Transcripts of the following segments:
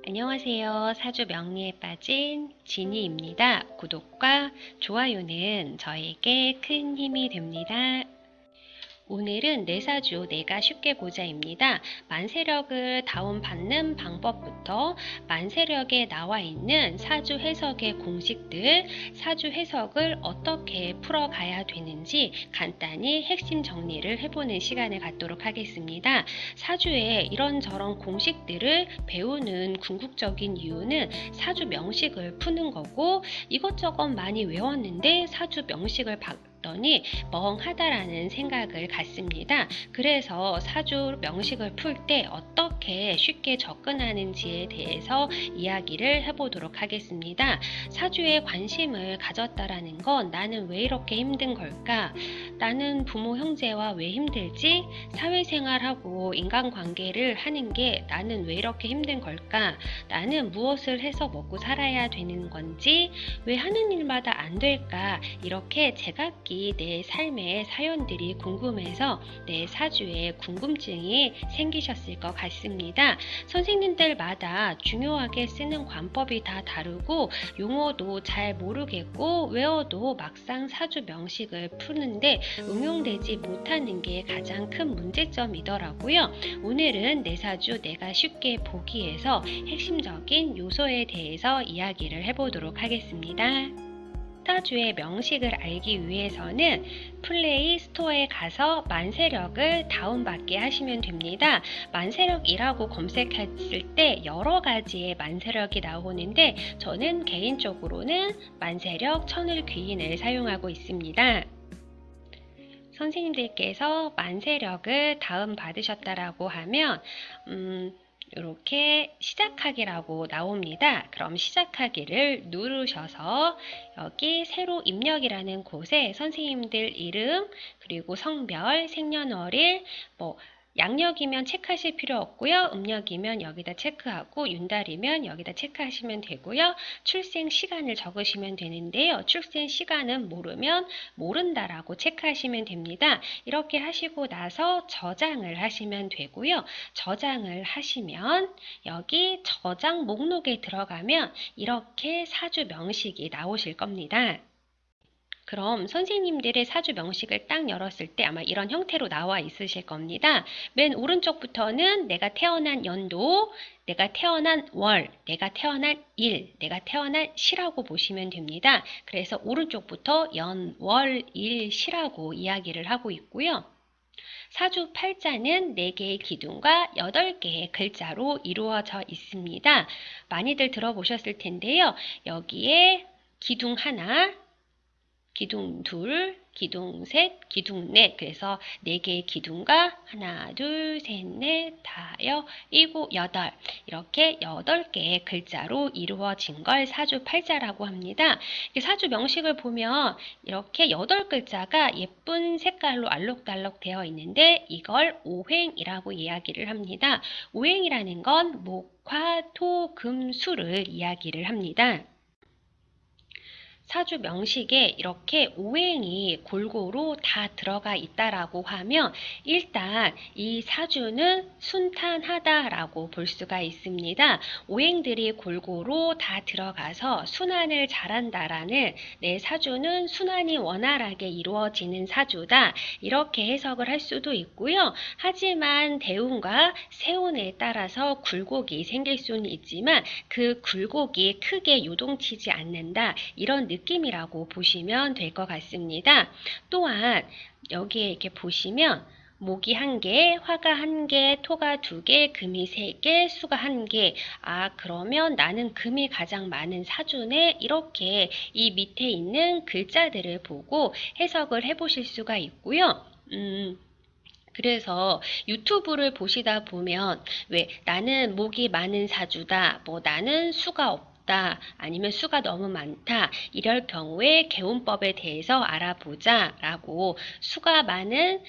안녕하세요. 사주 명리에 빠진 지니입니다. 구독과 좋아요는 저에게 큰 힘이 됩니다. 오늘은 내 사주 내가 쉽게 보자입니다. 만세력을 다운받는 방법부터 만세력에 나와 있는 사주 해석의 공식들, 사주 해석을 어떻게 풀어가야 되는지 간단히 핵심 정리를 해보는 시간을 갖도록 하겠습니다. 사주에 이런저런 공식들을 배우는 궁극적인 이유는 사주 명식을 푸는 거고, 이것저것 많이 외웠는데 사주 명식을 봤더니 멍하다라는 생각을 갖습니다. 그래서 사주 명식을 풀 때 어떻게 쉽게 접근하는지에 대해서 이야기를 해보도록 하겠습니다. 사주에 관심을 가졌다라는 건 나는 왜 이렇게 힘든 걸까? 나는 부모 형제와 왜 힘들지? 사회생활하고 인간관계를 하는 게 나는 왜 이렇게 힘든 걸까? 나는 무엇을 해서 먹고 살아야 되는 건지, 왜 하는 일마다 안 될까? 이렇게 제각기 내 삶의 사연들이 궁금해서 내 사주에 궁금증이 생기셨을 것 같습니다. 선생님들마다 중요하게 쓰는 관법이 다 다르고 용어도 잘 모르겠고 외워도 막상 사주 명식을 푸는데 응용되지 못하는 게 가장 큰 문제점이더라고요. 오늘은 내 사주 내가 쉽게 보기에서 핵심적인 요소에 대해서 이야기를 해보도록 하겠습니다. 사주의 명식을 알기 위해서는 플레이 스토어에 가서 만세력을 다운받게 하시면 됩니다. 만세력이라고 검색했을 때 여러 가지의 만세력이 나오는데 저는 개인적으로는 만세력 천을귀인을 사용하고 있습니다. 선생님들께서 만세력을 다운받으셨다라고 하면 이렇게 시작하기라고 나옵니다. 그럼 시작하기를 누르셔서 여기 새로 입력이라는 곳에 선생님들 이름, 그리고 성별, 생년월일, 양력이면 체크하실 필요 없고요. 음력이면 여기다 체크하고 윤달이면 여기다 체크하시면 되고요. 출생 시간을 적으시면 되는데요. 출생 시간은 모르면 모른다라고 체크하시면 됩니다. 이렇게 하시고 나서 저장을 하시면 되고요. 저장을 하시면 여기 저장 목록에 들어가면 이렇게 사주 명식이 나오실 겁니다. 그럼 선생님들의 사주 명식을 딱 열었을 때 아마 이런 형태로 나와 있으실 겁니다. 맨 오른쪽부터는 내가 태어난 연도, 내가 태어난 월, 내가 태어난 일, 내가 태어난 시라고 보시면 됩니다. 그래서 오른쪽부터 연, 월, 일, 시라고 이야기를 하고 있고요. 사주 팔자는 4개의 기둥과 8개의 글자로 이루어져 있습니다. 많이들 들어보셨을 텐데요. 여기에 기둥 하나, 기둥 둘, 기둥 셋, 기둥 넷, 그래서 4개의 기둥과 하나, 둘, 셋, 넷, 다섯, 일곱, 여덟, 이렇게 8개의 글자로 이루어진 걸 사주 팔자라고 합니다. 사주 명식을 보면 이렇게 8글자가 예쁜 색깔로 알록달록 되어 있는데 이걸 오행이라고 이야기를 합니다. 오행이라는 건 목, 화, 토, 금, 수를 이야기를 합니다. 사주 명식에 이렇게 오행이 골고루 다 들어가 있다라고 하면 일단 이 사주는 순탄하다라고 볼 수가 있습니다. 오행들이 골고루 다 들어가서 순환을 잘한다라는 내 사주는 순환이 원활하게 이루어지는 사주다. 이렇게 해석을 할 수도 있고요. 하지만 대운과 세운에 따라서 굴곡이 생길 수는 있지만 그 굴곡이 크게 요동치지 않는다. 이런 느낌이라고 보시면 될 것 같습니다. 또한 여기에 이렇게 보시면 목이 1개, 화가 1개, 토가 2개, 금이 3개, 수가 1개. 그러면 나는 금이 가장 많은 사주네. 이렇게 이 밑에 있는 글자들을 보고 해석을 해보실 수가 있고요. 그래서 유튜브를 보시다 보면 왜 나는 목이 많은 사주다, 나는 수가 없다, 아니면 수가 너무 많다, 이럴 경우에 개운법에 대해서 알아보자 라고 수가 많은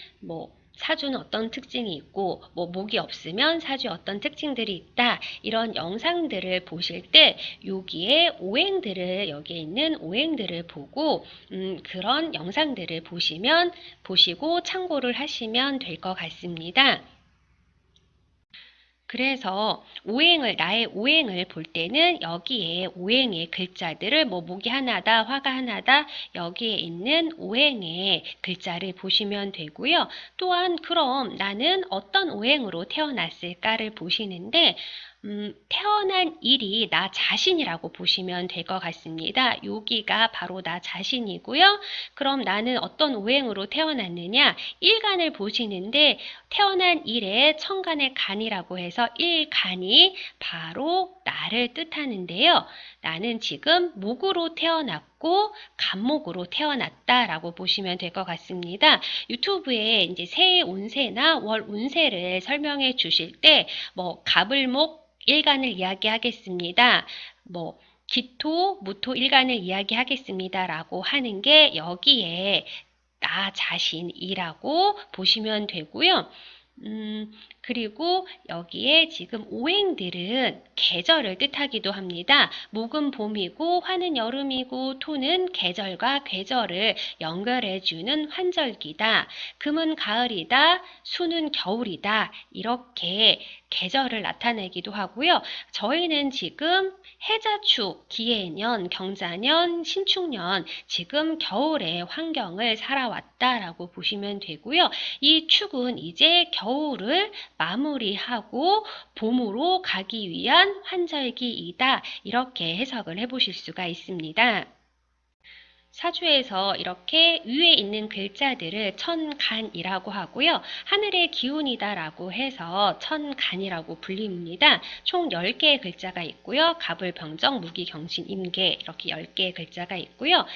사주는 어떤 특징이 있고 목이 없으면 사주에 어떤 특징들이 있다, 이런 영상들을 보실 때 여기에 여기에 있는 오행들을 보고 그런 영상들을 보시고 참고를 하시면 될 것 같습니다. 그래서 나의 오행을 볼 때는 여기에 오행의 글자들을 뭐 목이 하나다, 화가 하나다, 여기에 있는 오행의 글자를 보시면 되고요. 또한 그럼 나는 어떤 오행으로 태어났을까를 보시는데 태어난 일이 나 자신이라고 보시면 될 것 같습니다. 여기가 바로 나 자신이고요. 그럼 나는 어떤 오행으로 태어났느냐? 일간을 보시는데 태어난 일에 천간의 간이라고 해서 일간이 바로 나를 뜻하는데요. 나는 지금 목으로 태어났고 간목으로 태어났다라고 보시면 될 것 같습니다. 유튜브에 이제 새 운세나 월 운세를 설명해 주실 때 뭐 갑을목 일간을 이야기하겠습니다. 뭐 기토, 무토 일간을 이야기하겠습니다. 라고 하는 게 여기에 나 자신이라고 보시면 되고요. 그리고 여기에 지금 오행들은 계절을 뜻하기도 합니다. 목은 봄이고 화는 여름이고 토는 계절과 계절을 연결해주는 환절기다. 금은 가을이다. 수는 겨울이다. 이렇게 계절을 나타내기도 하고요. 저희는 지금 해자축, 기해년, 경자년, 신축년 지금 겨울의 환경을 살아왔다라고 보시면 되고요. 이 축은 이제 겨울을 마무리하고 봄으로 가기 위한 환절기이다. 이렇게 해석을 해보실 수가 있습니다. 사주에서 이렇게 위에 있는 글자들을 천간이라고 하고요. 하늘의 기운이다라고 해서 천간이라고 불립니다. 총 10개의 글자가 있고요. 갑을, 병정, 무기, 경신, 임계 이렇게 10개의 글자가 있고요.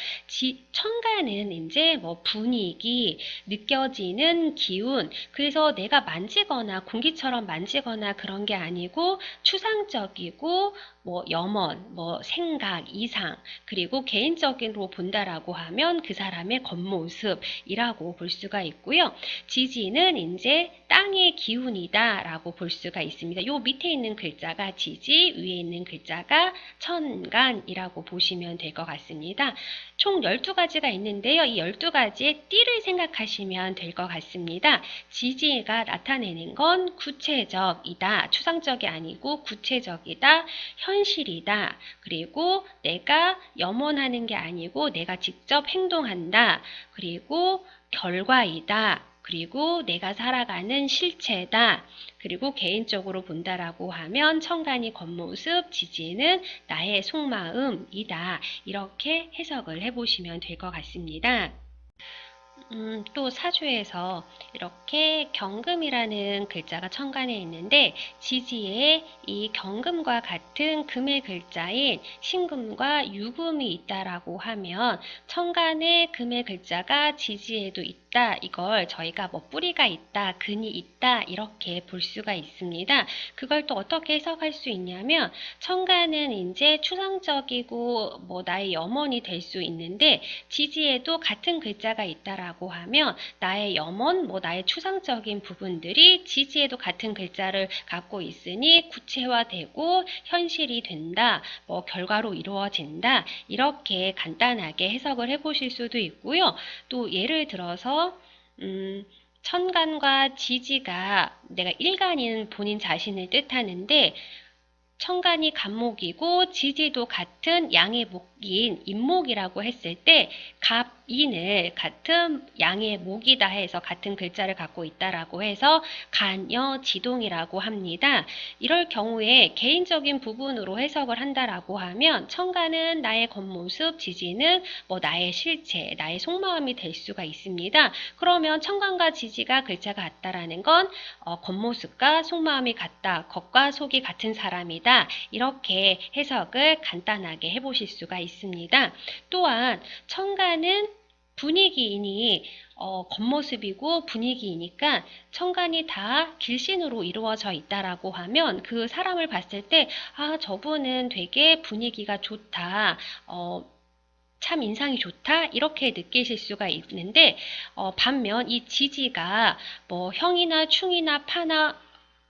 천간은 이제 뭐 분위기, 느껴지는 기운, 그래서 내가 만지거나 공기처럼 만지거나 그런 게 아니고 추상적이고 뭐 염원, 뭐 생각, 이상, 그리고 개인적으로 본다라고 하면 그 사람의 겉모습이라고 볼 수가 있고요. 지지는 이제 땅의 기운이다라고 볼 수가 있습니다. 요 밑에 있는 글자가 지지, 위에 있는 글자가 천간이라고 보시면 될 것 같습니다. 총 12가지가 있는데요. 이 12가지의 띠를 생각하시면 될 것 같습니다. 지지가 나타내는 건 구체적이다. 추상적이 아니고 구체적이다. 현실이다. 그리고 내가 염원하는 게 아니고 내가 직접 행동한다. 그리고 결과이다. 그리고 내가 살아가는 실체다. 그리고 개인적으로 본다라고 하면 천간이 겉모습, 지지는 나의 속마음이다. 이렇게 해석을 해보시면 될 것 같습니다. 또 사주에서 이렇게 경금이라는 글자가 천간에 있는데 지지에 이 경금과 같은 금의 글자인 신금과 유금이 있다라고 하면 천간에 금의 글자가 지지에도 있다. 이걸 저희가 뭐 뿌리가 있다, 근이 있다 이렇게 볼 수가 있습니다. 그걸 또 어떻게 해석할 수 있냐면 천간은 이제 추상적이고 뭐 나의 염원이 될 수 있는데 지지에도 같은 글자가 있다라고 하면 나의 염원, 뭐 나의 추상적인 부분들이 지지에도 같은 글자를 갖고 있으니 구체화되고 현실이 된다, 뭐 결과로 이루어진다 이렇게 간단하게 해석을 해보실 수도 있고요. 또 예를 들어서 천간과 지지가 내가 일간인 본인 자신을 뜻하는데 천간이 간목이고 지지도 같은 양의 목인 임목이라고 했을 때 갑인을 같은 양의 목이다 해서 같은 글자를 갖고 있다라고 해서 간여지동이라고 합니다. 이럴 경우에 개인적인 부분으로 해석을 한다라고 하면 천간은 나의 겉모습, 지지는 뭐 나의 실체, 나의 속마음이 될 수가 있습니다. 그러면 천간과 지지가 글자가 같다라는 건 겉모습과 속마음이 같다, 겉과 속이 같은 사람이다. 이렇게 해석을 간단하게 해보실 수가 있습니다. 또한 천간은 분위기이니 겉모습이고 분위기이니까 천간이 다 길신으로 이루어져 있다라고 하면 그 사람을 봤을 때 저분은 되게 분위기가 좋다. 참 인상이 좋다 이렇게 느끼실 수가 있는데 반면 이 지지가 뭐 형이나 충이나 파나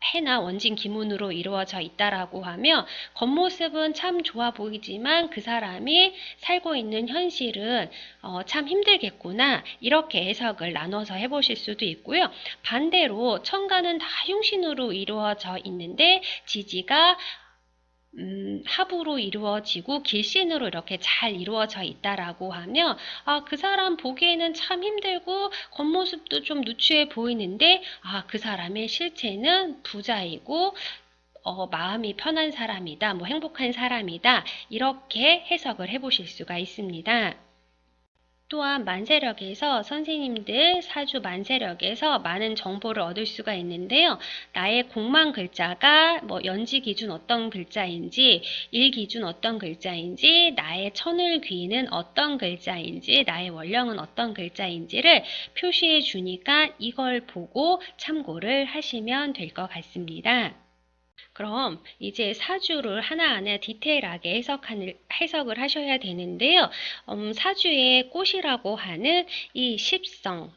해나 원진 기문으로 이루어져 있다라고 하며 겉모습은 참 좋아 보이지만 그 사람이 살고 있는 현실은 참 힘들겠구나 이렇게 해석을 나눠서 해보실 수도 있고요. 반대로 천간은 다 흉신으로 이루어져 있는데 지지가 합으로 이루어지고 길신으로 이렇게 잘 이루어져 있다라고 하면 그 사람 보기에는 참 힘들고 겉모습도 좀 누추해 보이는데 그 사람의 실체는 부자이고 마음이 편한 사람이다, 뭐 행복한 사람이다 이렇게 해석을 해보실 수가 있습니다. 또한 만세력에서 선생님들 사주 만세력에서 많은 정보를 얻을 수가 있는데요. 나의 공만 글자가 뭐 연지 기준 어떤 글자인지, 일 기준 어떤 글자인지, 나의 천을 귀는 어떤 글자인지, 나의 원령은 어떤 글자인지를 표시해 주니까 이걸 보고 참고를 하시면 될 것 같습니다. 그럼 이제 사주를 하나하나 디테일하게 해석을 하셔야 되는데요. 사주의 꽃이라고 하는 이 십성,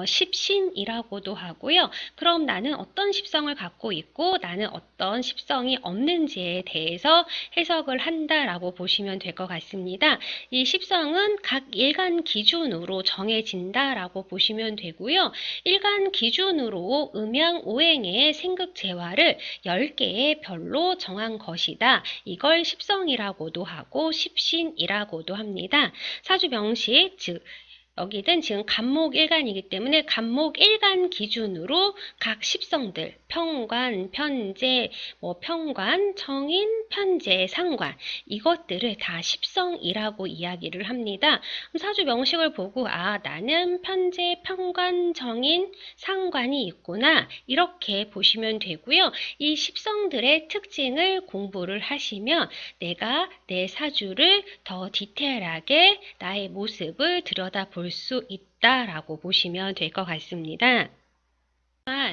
십신이라고도 하고요. 그럼 나는 어떤 십성을 갖고 있고 나는 어떤 십성이 없는지에 대해서 해석을 한다라고 보시면 될 것 같습니다. 이 십성은 각 일간 기준으로 정해진다라고 보시면 되고요. 일간 기준으로 음양 오행의 생극재화를 10개의 별로 정한 것이다. 이걸 십성이라고도 하고 십신이라고도 합니다. 사주 명식, 즉 여기는 지금 간목 일간이기 때문에 간목 일간 기준으로 각 십성들 평관, 편재, 평관, 정인, 편재, 상관 이것들을 다 십성이라고 이야기를 합니다. 사주 명식을 보고 나는 편재, 평관, 정인, 상관이 있구나 이렇게 보시면 되고요. 이 십성들의 특징을 공부를 하시면 내가 내 사주를 더 디테일하게 나의 모습을 들여다볼 수 있다라고 보시면 될 것 같습니다.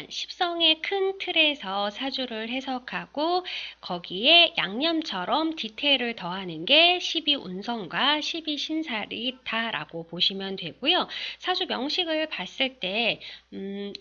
십성의 큰 틀에서 사주를 해석하고 거기에 양념처럼 디테일을 더하는 게 12운성과 12신살이다라고 보시면 되고요. 사주 명식을 봤을 때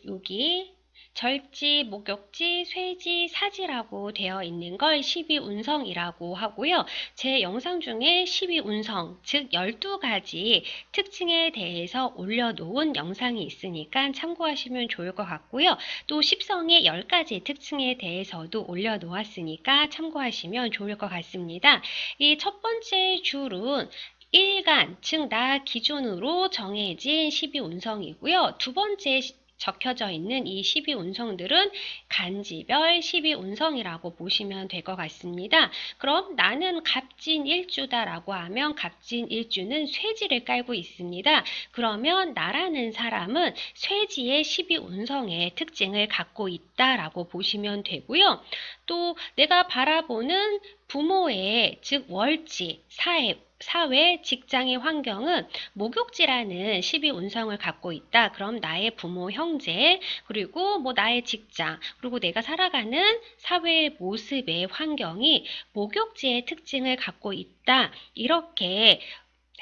여기 절지, 목욕지, 쇠지, 사지라고 되어 있는 걸 12운성이라고 하고요. 제 영상 중에 12운성, 즉 12가지 특징에 대해서 올려놓은 영상이 있으니까 참고하시면 좋을 것 같고요. 또 십성의 10가지 특징에 대해서도 올려놓았으니까 참고하시면 좋을 것 같습니다. 이 첫 번째 줄은 일간, 즉 나 기준으로 정해진 12운성이고요. 두 번째 적혀져 있는 이 12운성들은 간지별 12운성이라고 보시면 될 것 같습니다. 그럼 나는 갑진일주다라고 하면 갑진일주는 쇠지를 깔고 있습니다. 그러면 나라는 사람은 쇠지의 12운성의 특징을 갖고 있다라고 보시면 되고요. 또 내가 바라보는 부모의 즉 월지, 사회, 직장의 환경은 목욕지라는 12운성을 갖고 있다. 그럼 나의 부모, 형제, 그리고 나의 직장, 그리고 내가 살아가는 사회의 모습의 환경이 목욕지의 특징을 갖고 있다. 이렇게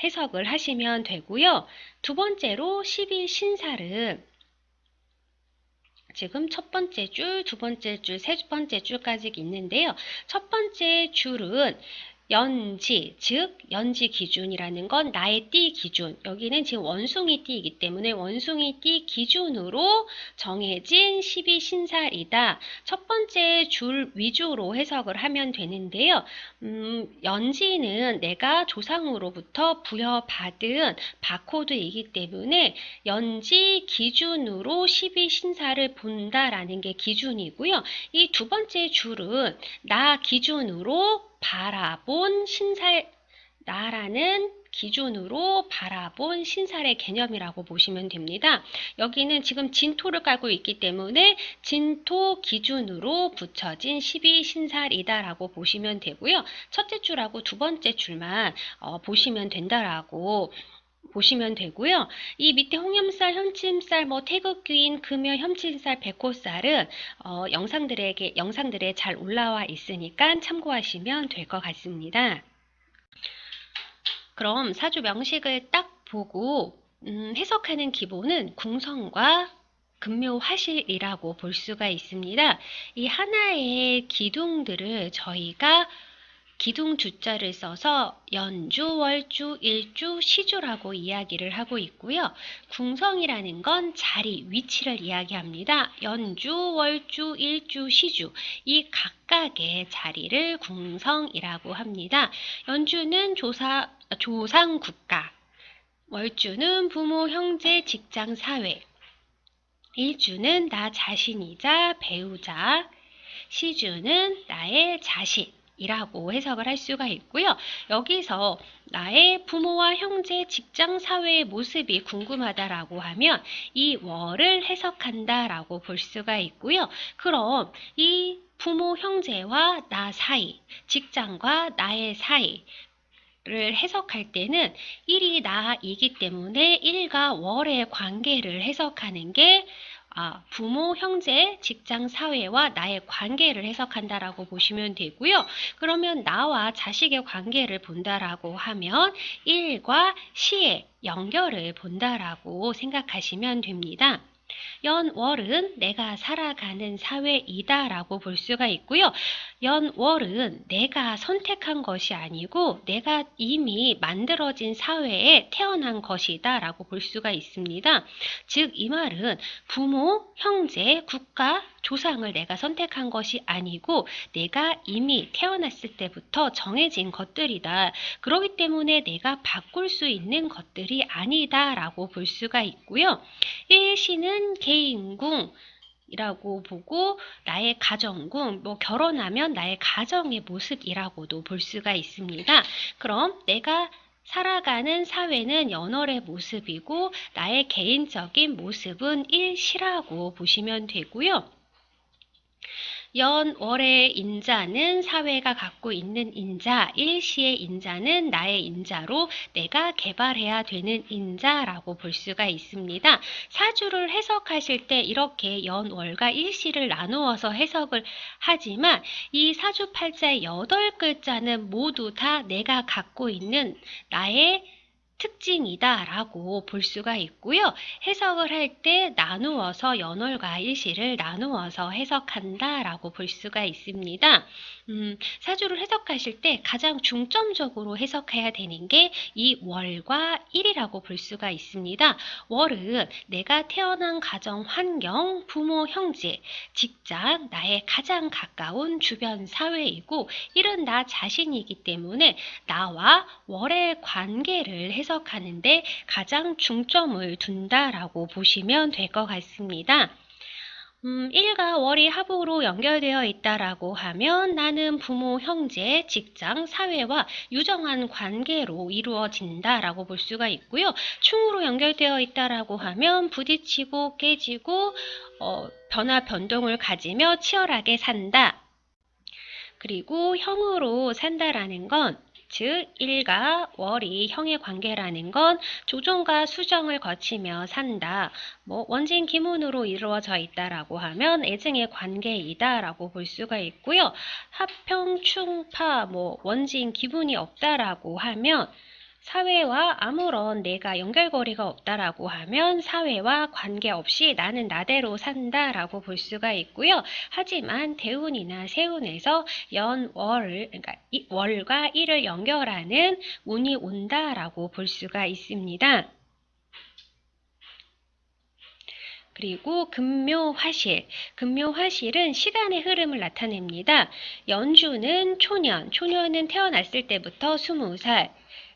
해석을 하시면 되고요. 두 번째로 12신살은 지금 첫 번째 줄, 두 번째 줄, 세 번째 줄까지 있는데요. 첫 번째 줄은 연지, 즉 연지 기준이라는 건 나의 띠 기준. 여기는 지금 원숭이 띠이기 때문에 원숭이 띠 기준으로 정해진 12신살이다. 첫 번째 줄 위주로 해석을 하면 되는데요. 연지는 내가 조상으로부터 부여받은 바코드이기 때문에 연지 기준으로 12신살을 본다라는 게 기준이고요. 이 두 번째 줄은 나 기준으로 바라본 신살, 나라는 기준으로 바라본 신살의 개념이라고 보시면 됩니다. 여기는 지금 진토를 깔고 있기 때문에 진토 기준으로 붙여진 12신살이다라고 보시면 되고요. 첫째 줄하고 두 번째 줄만 보시면 된다라고 보시면 되고요. 이 밑에 홍염살, 현침살, 태극귀인, 금여, 현침살, 백호살은 영상들에 잘 올라와 있으니까 참고하시면 될 것 같습니다. 그럼 사주 명식을 딱 보고 해석하는 기본은 궁성과 금묘화실이라고 볼 수가 있습니다. 이 하나의 기둥들을 저희가 기둥 주자를 써서 연주, 월주, 일주, 시주라고 이야기를 하고 있고요. 궁성이라는 건 자리, 위치를 이야기합니다. 연주, 월주, 일주, 시주 이 각각의 자리를 궁성이라고 합니다. 연주는 조상국가, 월주는 부모, 형제, 직장, 사회, 일주는 나 자신이자 배우자, 시주는 나의 자신 이라고 해석을 할 수가 있고요. 여기서 나의 부모와 형제, 직장, 사회의 모습이 궁금하다라고 하면 이 월을 해석한다라고 볼 수가 있고요. 그럼 이 부모, 형제와 나 사이, 직장과 나의 사이 를 해석할 때는 일이 나이기 때문에 일과 월의 관계를 해석하는 게 부모, 형제, 직장, 사회와 나의 관계를 해석한다라고 보시면 되고요. 그러면 나와 자식의 관계를 본다라고 하면 일과 시의 연결을 본다라고 생각하시면 됩니다. 연월은 내가 살아가는 사회이다 라고 볼 수가 있고요. 연월은 내가 선택한 것이 아니고 내가 이미 만들어진 사회에 태어난 것이다 라고 볼 수가 있습니다. 즉 이 말은 부모, 형제, 국가, 조상을 내가 선택한 것이 아니고 내가 이미 태어났을 때부터 정해진 것들이다. 그렇기 때문에 내가 바꿀 수 있는 것들이 아니다 라고 볼 수가 있고요. 일시는 개인궁 이라고 보고 나의 가정궁, 결혼하면 나의 가정의 모습이라고도 볼 수가 있습니다. 그럼 내가 살아가는 사회는 연월의 모습이고 나의 개인적인 모습은 일시라고 보시면 되고요. 연월의 인자는 사회가 갖고 있는 인자, 일시의 인자는 나의 인자로 내가 개발해야 되는 인자라고 볼 수가 있습니다. 사주를 해석하실 때 이렇게 연월과 일시를 나누어서 해석을 하지만 이 사주팔자의 8글자는 모두 다 내가 갖고 있는 나의 특징이다 라고 볼 수가 있고요. 해석을 할 때 나누어서 연월과 일시를 나누어서 해석한다 라고 볼 수가 있습니다. 사주를 해석하실 때 가장 중점적으로 해석해야 되는 게 이 월과 일이라고 볼 수가 있습니다. 월은 내가 태어난 가정 환경, 부모, 형제, 직장, 나의 가장 가까운 주변 사회이고 일은 나 자신이기 때문에 나와 월의 관계를 해석하는데 가장 중점을 둔다라고 보시면 될 것 같습니다. 일과 월이 합으로 연결되어 있다라고 하면 나는 부모, 형제, 직장, 사회와 유정한 관계로 이루어진다라고 볼 수가 있고요. 충으로 연결되어 있다라고 하면 부딪히고 깨지고 변화 변동을 가지며 치열하게 산다. 그리고 형으로 산다라는 건 즉 일과 월이 형의 관계라는 건 조정과 수정을 거치며 산다. 원진 기문으로 이루어져 있다라고 하면 애증의 관계이다라고 볼 수가 있고요. 합평, 충파, 원진 기분이 없다라고 하면 사회와 아무런 내가 연결고리가 없다라고 하면 사회와 관계없이 나는 나대로 산다라고 볼 수가 있고요. 하지만 대운이나 세운에서 그러니까 월과 일을 연결하는 운이 온다라고 볼 수가 있습니다. 그리고 금묘화실. 금묘화실은 시간의 흐름을 나타냅니다. 연주는 초년, 초년은 태어났을 때부터 20살,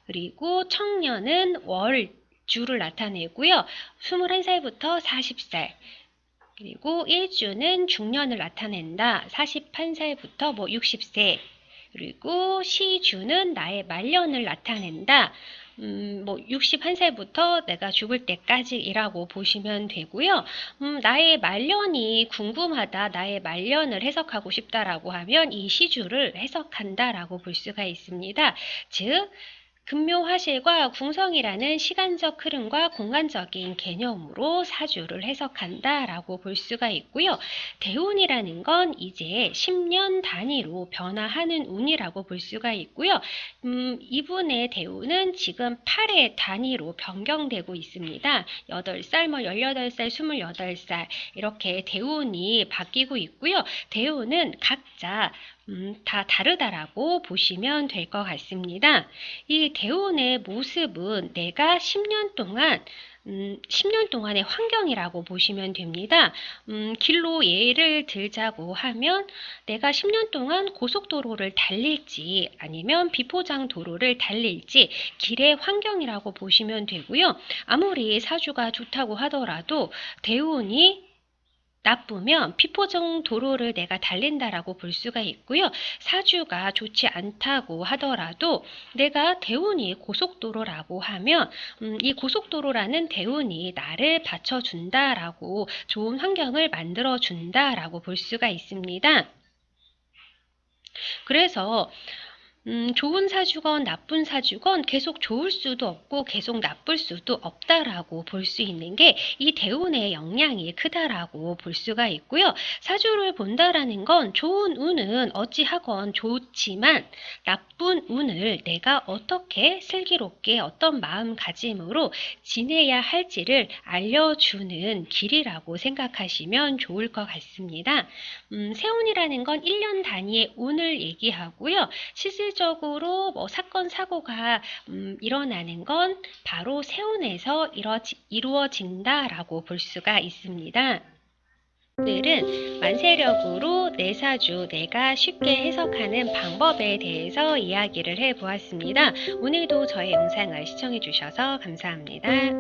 그리고 청년은 월주를 나타내고요. 21살부터 40살. 그리고 일주는 중년을 나타낸다. 41살부터 60세. 그리고 시주는 나의 말년을 나타낸다. 61살부터 내가 죽을 때까지라고 보시면 되고요. 나의 말년이 궁금하다, 나의 말년을 해석하고 싶다라고 하면 이 시주를 해석한다라고 볼 수가 있습니다. 즉, 금묘화실과 궁성이라는 시간적 흐름과 공간적인 개념으로 사주를 해석한다라고 볼 수가 있고요. 대운이라는 건 이제 10년 단위로 변화하는 운이라고 볼 수가 있고요. 이분의 대운은 지금 8의 단위로 변경되고 있습니다. 8살, 18살, 28살 이렇게 대운이 바뀌고 있고요. 대운은 각자 다 다르다라고 보시면 될 것 같습니다. 이 대운의 모습은 내가 10년 동안의 환경이라고 보시면 됩니다. 길로 예를 들자고 하면 내가 10년 동안 고속도로를 달릴지 아니면 비포장 도로를 달릴지 길의 환경이라고 보시면 되고요. 아무리 사주가 좋다고 하더라도 대운이 나쁘면 비포장 도로를 내가 달린다라고 볼 수가 있고요. 사주가 좋지 않다고 하더라도 내가 대운이 고속도로라고 하면 이 고속도로라는 대운이 나를 받쳐준다라고 좋은 환경을 만들어준다라고 볼 수가 있습니다. 그래서 좋은 사주건 나쁜 사주건 계속 좋을 수도 없고 계속 나쁠 수도 없다라고 볼 수 있는 게 이 대운의 영향이 크다라고 볼 수가 있고요. 사주를 본다라는 건 좋은 운은 어찌하건 좋지만 나쁜 운을 내가 어떻게 슬기롭게 어떤 마음가짐으로 지내야 할지를 알려주는 길이라고 생각하시면 좋을 것 같습니다. 세운이라는 건 1년 단위의 운을 얘기하고요. 실질적으로 사건, 사고가 일어나는 건 바로 세운에서 이루어진다라고 볼 수가 있습니다. 오늘은 만세력으로 내 사주, 내가 쉽게 해석하는 방법에 대해서 이야기를 해보았습니다. 오늘도 저의 영상을 시청해주셔서 감사합니다.